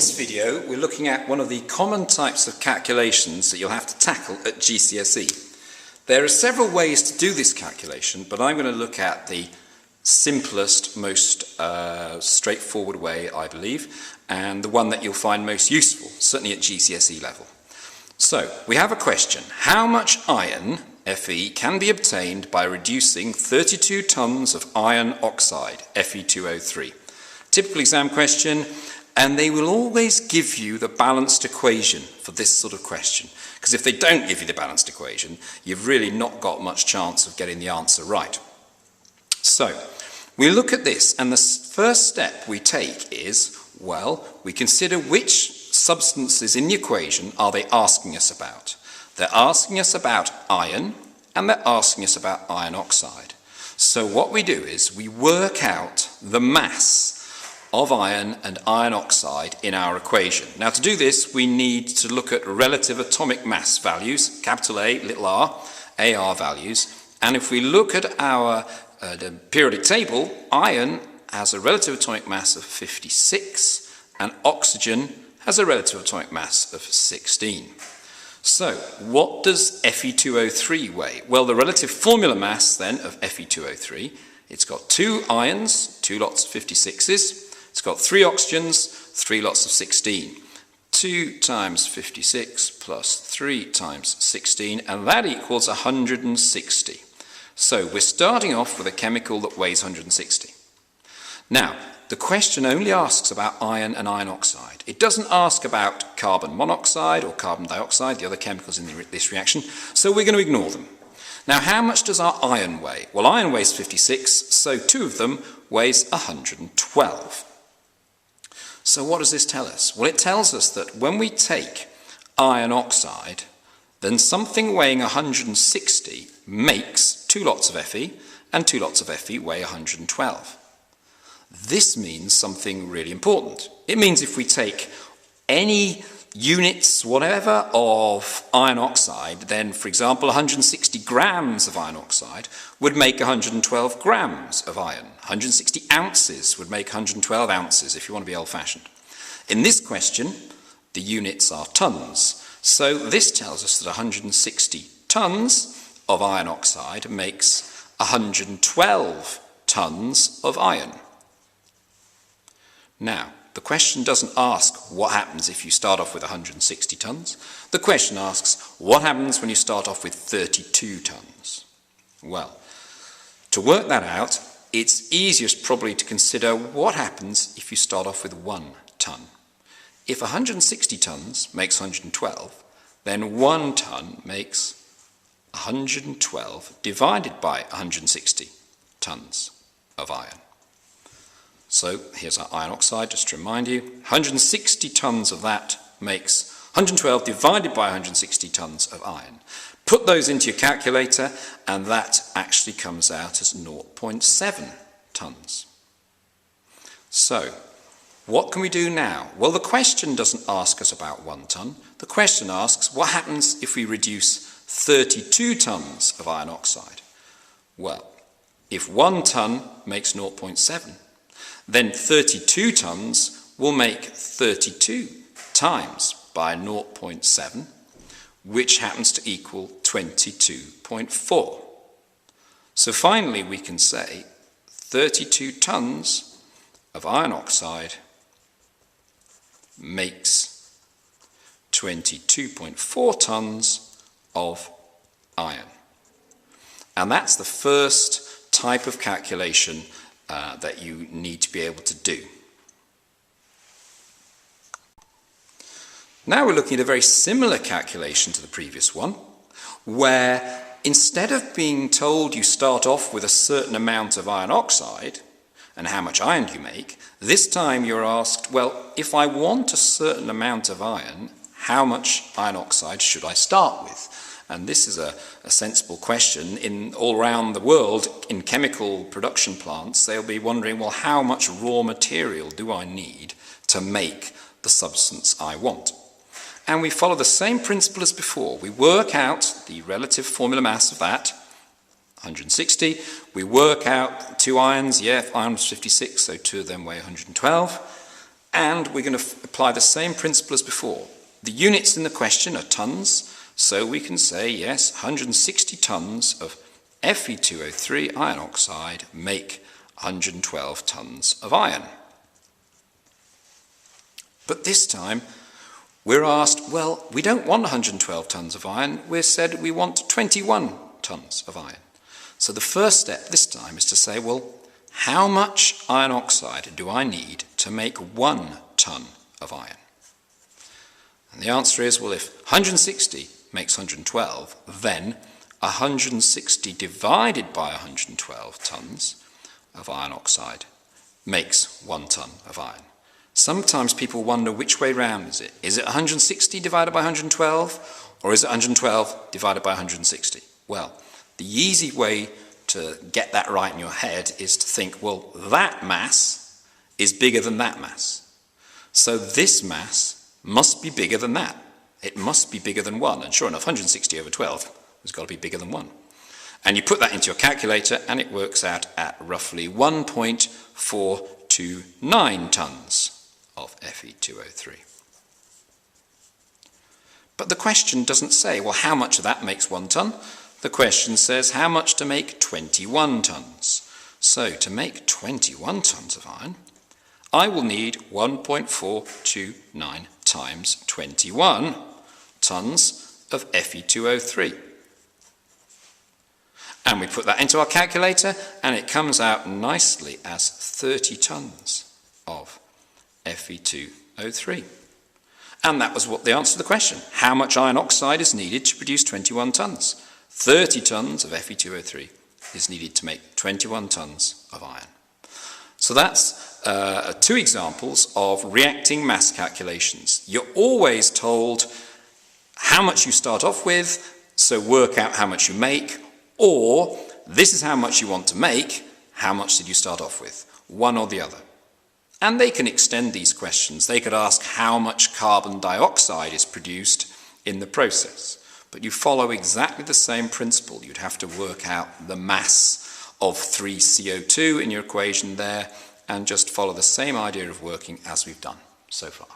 this video, we're looking at one of the common types of calculations that you'll have to tackle at GCSE. There are several ways to do this calculation, but I'm going to look at the simplest, most straightforward way, I believe, and the one that you'll find most useful, certainly at GCSE level. So, we have a question. How much iron, Fe, can be obtained by reducing 32 tons of iron oxide, Fe2O3? Typical exam question, and they will always give you the balanced equation for this sort of question. Because if they don't give you the balanced equation, you've really not got much chance of getting the answer right. So, we look at this, and the first step we take is, well, we consider which substances in the equation are they asking us about. They're asking us about iron, and they're asking us about iron oxide. So what we do is we work out the mass of iron and iron oxide in our equation. Now to do this, we need to look at relative atomic mass values, capital A, little r, AR values. And if we look at our the periodic table, iron has a relative atomic mass of 56 and oxygen has a relative atomic mass of 16. So, what does Fe2O3 weigh? Well, the relative formula mass then of Fe2O3, it's got 2 irons, 2 lots of 56s, it's got 3 oxygens, 3 lots of 16. 2 times 56 plus 3 times 16, and that equals 160. So we're starting off with a chemical that weighs 160. Now, the question only asks about iron and iron oxide. It doesn't ask about carbon monoxide or carbon dioxide, the other chemicals in this reaction, so we're going to ignore them. Now, how much does our iron weigh? Well, iron weighs 56, so 2 of them weighs 112. So what does this tell us? Well, it tells us that when we take iron oxide, then something weighing 160 makes 2 lots of Fe, and 2 lots of Fe weigh 112. This means something really important. It means if we take any units, whatever, of iron oxide, then, for example, 160 grams of iron oxide would make 112 grams of iron. 160 ounces would make 112 ounces, if you want to be old-fashioned. In this question, the units are tons. So this tells us that 160 tons of iron oxide makes 112 tons of iron. Now, the question doesn't ask what happens if you start off with 160 tons. The question asks what happens when you start off with 32 tons. Well, to work that out, it's easiest probably to consider what happens if you start off with 1 ton. If 160 tons makes 112, then 1 ton makes 112 divided by 160 tons of iron. So here's our iron oxide, just to remind you. 160 tons of that makes 112 divided by 160 tons of iron. Put those into your calculator, and that actually comes out as 0.7 tons. So, what can we do now? Well, the question doesn't ask us about 1 ton. The question asks, what happens if we reduce 32 tons of iron oxide? Well, if 1 ton makes 0.7, then 32 tons will make 32 times by 0.7, which happens to equal 22.4. So finally we can say 32 tons of iron oxide makes 22.4 tons of iron. And that's the first type of calculation that you need to be able to do. Now we're looking at a very similar calculation to the previous one, where instead of being told you start off with a certain amount of iron oxide and how much iron do you make, this time you're asked, well, if I want a certain amount of iron, how much iron oxide should I start with? And this is a sensible question. All around the world, in chemical production plants, they'll be wondering, well, how much raw material do I need to make the substance I want? And we follow the same principle as before. We work out the relative formula mass of that, 160. We work out 2 irons, iron was 56, so 2 of them weigh 112. And we're going to apply the same principle as before. The units in the question are tons, so we can say, yes, 160 tons of Fe2O3 iron oxide make 112 tons of iron. But this time, we're asked, well, we don't want 112 tons of iron, we're said we want 21 tons of iron. So the first step this time is to say, well, how much iron oxide do I need to make 1 ton of iron? And the answer is, well, if 160 makes 112, then 160 divided by 112 tons of iron oxide makes 1 ton of iron. Sometimes people wonder which way round is it? Is it 160 divided by 112, or is it 112 divided by 160? Well, the easy way to get that right in your head is to think, well, that mass is bigger than that mass. So this mass must be bigger than that. It must be bigger than 1. And sure enough, 160 over 12 has got to be bigger than 1. And you put that into your calculator, and it works out at roughly 1.429 tons of Fe2O3. But the question doesn't say, well, how much of that makes 1 ton? The question says how much to make 21 tons. So to make 21 tons of iron, I will need 1.429 times 21 tons of Fe2O3. And we put that into our calculator, and it comes out nicely as 30 tons of Fe2O3. And that was what the answer to the question. How much iron oxide is needed to produce 21 tons? 30 tons of Fe2O3 is needed to make 21 tons of iron. So that's 2 examples of reacting mass calculations. You're always told how much you start off with, so work out how much you make, or this is how much you want to make, how much did you start off with? One or the other. And they can extend these questions. They could ask how much carbon dioxide is produced in the process. But you follow exactly the same principle. You'd have to work out the mass of 3CO2 in your equation there, and just follow the same idea of working as we've done so far.